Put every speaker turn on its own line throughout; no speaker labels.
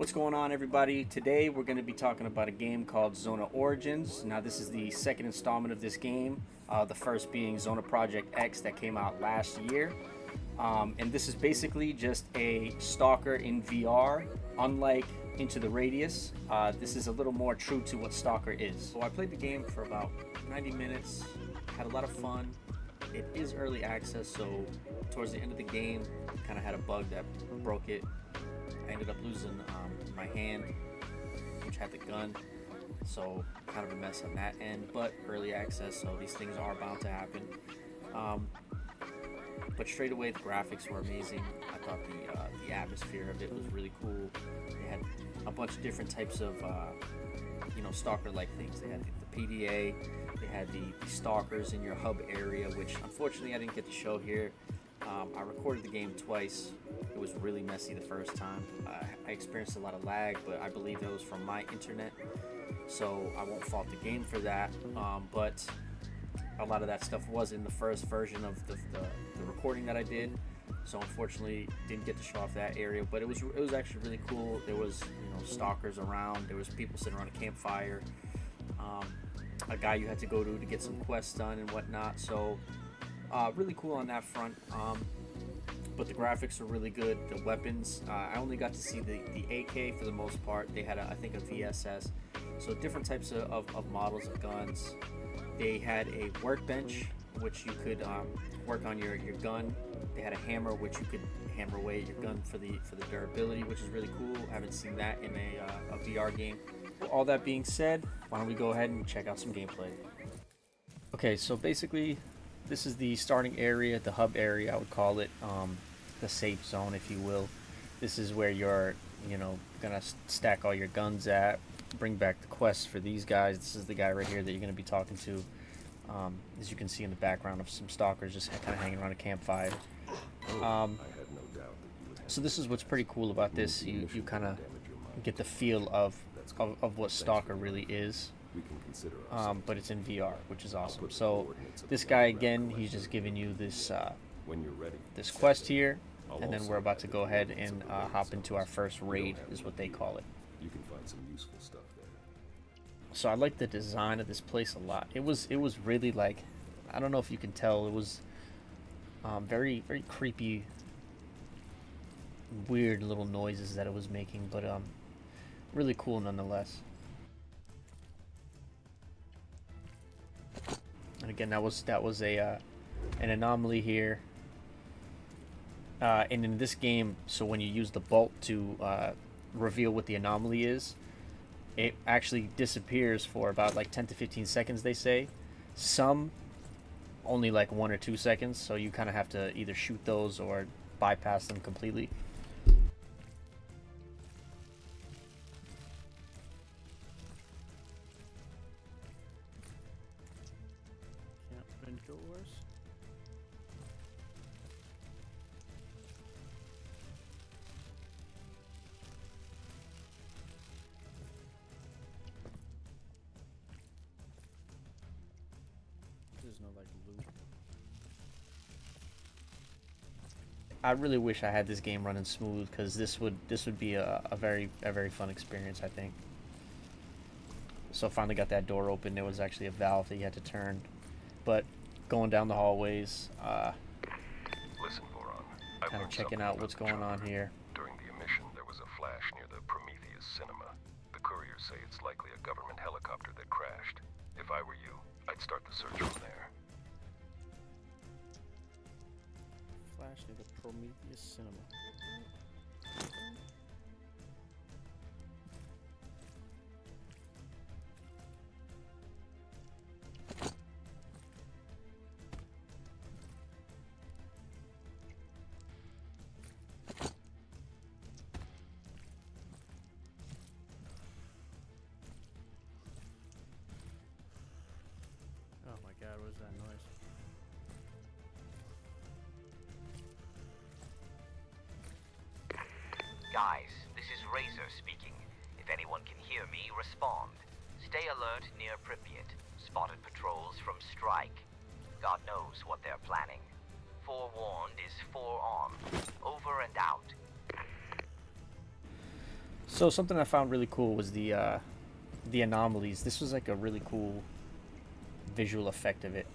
What's going on, everybody? Today we're going to be talking about a game called Zona Origins. Now, this is the second installment of this game, the first being Zona Project X that came out last year. And this is basically just a stalker in VR, unlike Into the Radius. This is a little more true to what Stalker is. So I played the game for about 90 minutes, had a lot of fun. It is early access, so towards the end of the game, kind of had a bug that broke it. I ended up losing my hand, which had the gun, so kind of a mess on that end, but early access, so these things are bound to happen. But straight away, the graphics were amazing. I thought the atmosphere of it was really cool. They had a bunch of different types of stalker-like things. They had the PDA, they had the stalkers in your hub area, which unfortunately I didn't get to show here. I recorded the game twice. It was really messy the first time. I experienced a lot of lag, but I believe that was from my internet, so I won't fault the game for that. But a lot of that stuff was in the first version of the recording that I did, so unfortunately didn't get to show off that area. But it was actually really cool. There was stalkers around. There was people sitting around a campfire. A guy you had to go to get some quests done and whatnot. So really cool on that front. But the graphics were really good. The weapons, I only got to see the AK for the most part. They had I think a VSS, so different types of models of guns. They had a workbench which you could work on your gun. They had a hammer which you could hammer away at your gun for the durability, which is really cool. I haven't seen that in a VR game. All that being said, why don't we go ahead and check out some gameplay. Okay, so basically this is the starting area, the hub area I would call it, the safe zone if you will. This is where you're gonna stack all your guns at, bring back the quests for these guys. This is the guy right here that you're gonna be talking to. As you can see in the background of some stalkers just kind of hanging around a campfire. So this is what's pretty cool about this. You kind of get the feel of what Stalker really is. But it's in VR, which is awesome. So this guy, again, he's just giving you this this quest here, and then we're about to go ahead and hop into our first raid, is what they call it. You can find some useful stuff there. So I like the design of this place a lot. It was really, like, I don't know if you can tell, it was very creepy, weird little noises that it was making, but really cool nonetheless. And again, that was a an anomaly here. And in this game, so when you use the bolt to reveal what the anomaly is, it actually disappears for about like 10 to 15 seconds, they say. Some only like 1 or 2 seconds, so you kind of have to either shoot those or bypass them completely. Doors. There's no like loot. I really wish I had this game running smooth, because this would be a very fun experience, I think. So finally got that door open. There was actually a valve that you had to turn, but going down the hallways,
Listen, Boron.
kind of checking out what's going on here.
During the emission, there was a flash near the Prometheus cinema. The couriers say it's likely a government helicopter that crashed. If I were you, I'd start the search from there.
Flash near the Prometheus cinema. Oh my god, what is that noise?
Guys, this is Razor speaking. If anyone can hear me, respond. Stay alert near Pripyat. Spotted patrols from Strike. God knows what they're planning. Forewarned is forearmed. Over and out.
So something I found really cool was the anomalies. This was like a really cool visual effect of it.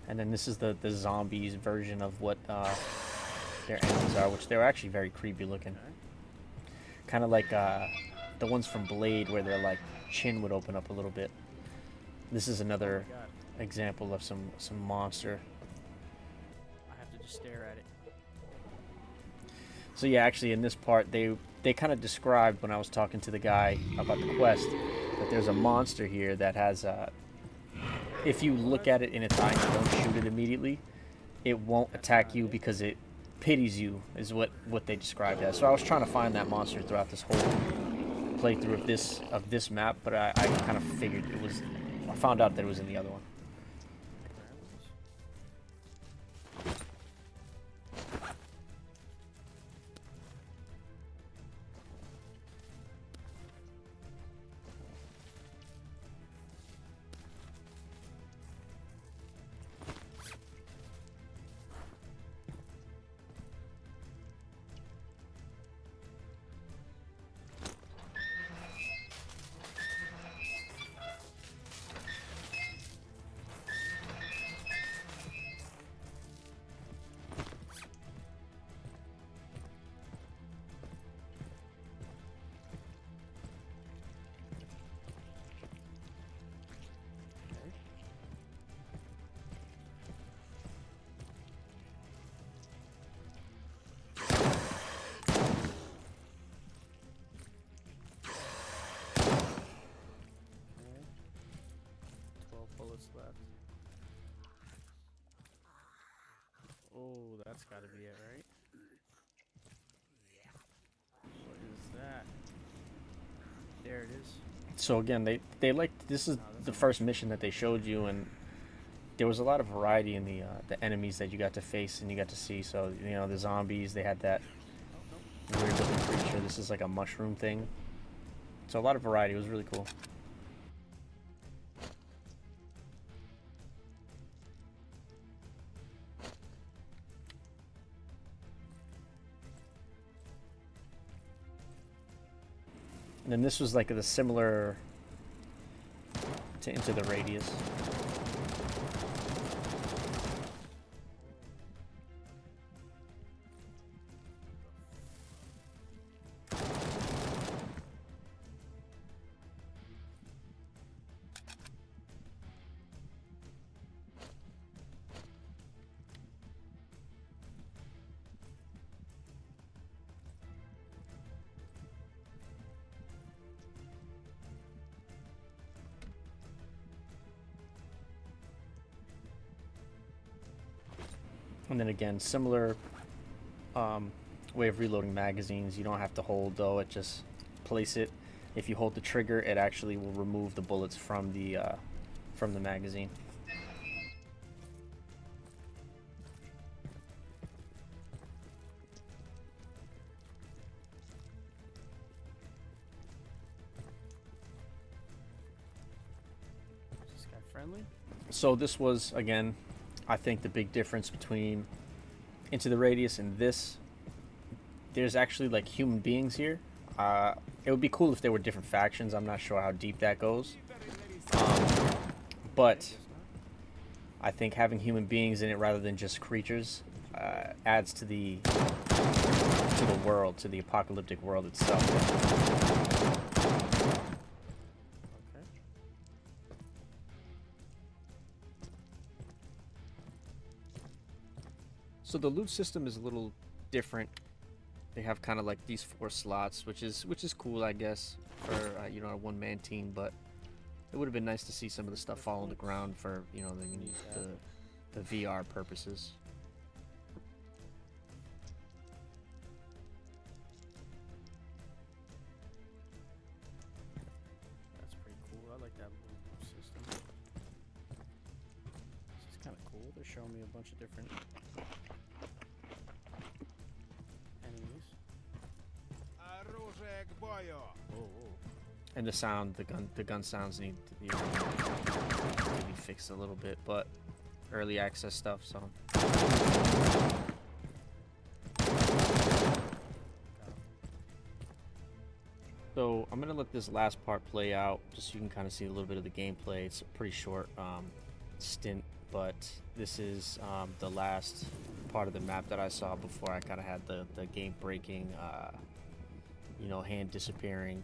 And then this is the zombies version of what their enemies are, which they're actually very creepy looking. Kind of like the ones from Blade, where their like chin would open up a little bit. This is another example of some monster.
I have to just stare at it.
So yeah, actually in this part they kind of described when I was talking to the guy about the quest that there's a monster here that has if you look at it in its eye and you don't shoot it immediately, it won't attack you because it pities you, is what they described as. So I was trying to find that monster throughout this whole playthrough of this map, but I kind of figured it was. I found out that it was in the other one.
Left. Oh, that's gotta be it, right? What is that? There it is.
So again, they like this is the first mission that they showed you, and there was a lot of variety in the enemies that you got to face and you got to see. So you know the zombies, they had that weird looking creature. This is like a mushroom thing. So a lot of variety. It was really cool. And then this was like the similar to Into the Radius. And then again, similar way of reloading magazines. You don't have to hold though; it just place it. If you hold the trigger, it actually will remove the bullets from the magazine.
Is this guy friendly?
So this was again, I think the big difference between Into the Radius and this. There's actually like human beings here. It would be cool if there were different factions. I'm not sure how deep that goes. But I think having human beings in it rather than just creatures adds to the world, to the apocalyptic world itself.
Okay.
So the loot system is a little different. They have kind of like these 4 slots, which is cool, I guess, for you know, a one-man team. But it would have been nice to see some of the stuff fall on the ground for, you know, the VR purposes.
That's pretty cool. I like that loot system. This is kind of cool. They're showing me a bunch of different enemies. Whoa.
And the sound, the gun sounds need to be fixed a little bit, but early access stuff, so. I'm gonna let this last part play out just so you can kind of see a little bit of the gameplay. It's a pretty short stint, but this is the last part of the map that I saw before I kind of had the game breaking, you know, hand disappearing.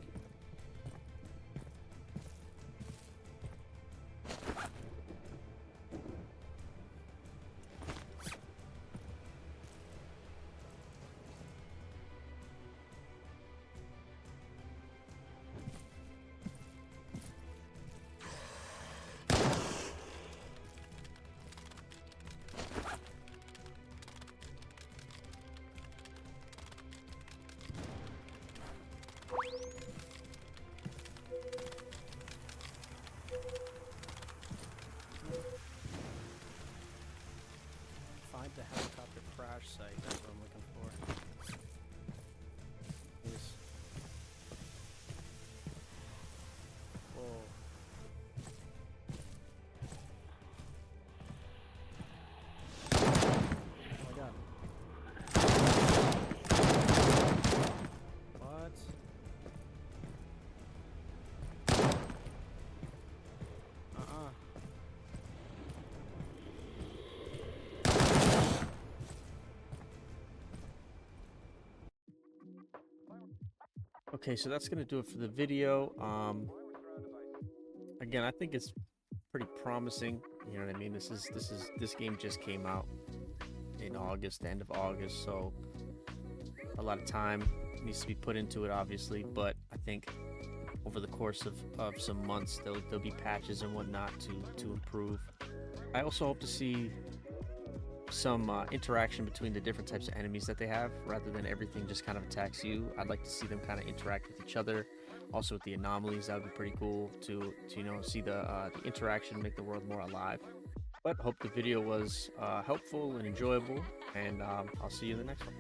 Find the helicopter crash site. That's what I'm looking for. Yes. Whoa. Oh my god. What? Uh-uh.
Okay, so that's gonna do it for the video. Again, I think it's pretty promising. You know what I mean? This game just came out in August, the end of August, so a lot of time needs to be put into it, obviously. But I think over the course of some months, there'll be patches and whatnot to improve. I also hope to see some interaction between the different types of enemies that they have, rather than everything just kind of attacks you. I'd like to see them kind of interact with each other. Also with the anomalies, that would be pretty cool to you know, see the interaction, make the world more alive. But hope the video was helpful and enjoyable, and I'll see you in the next one.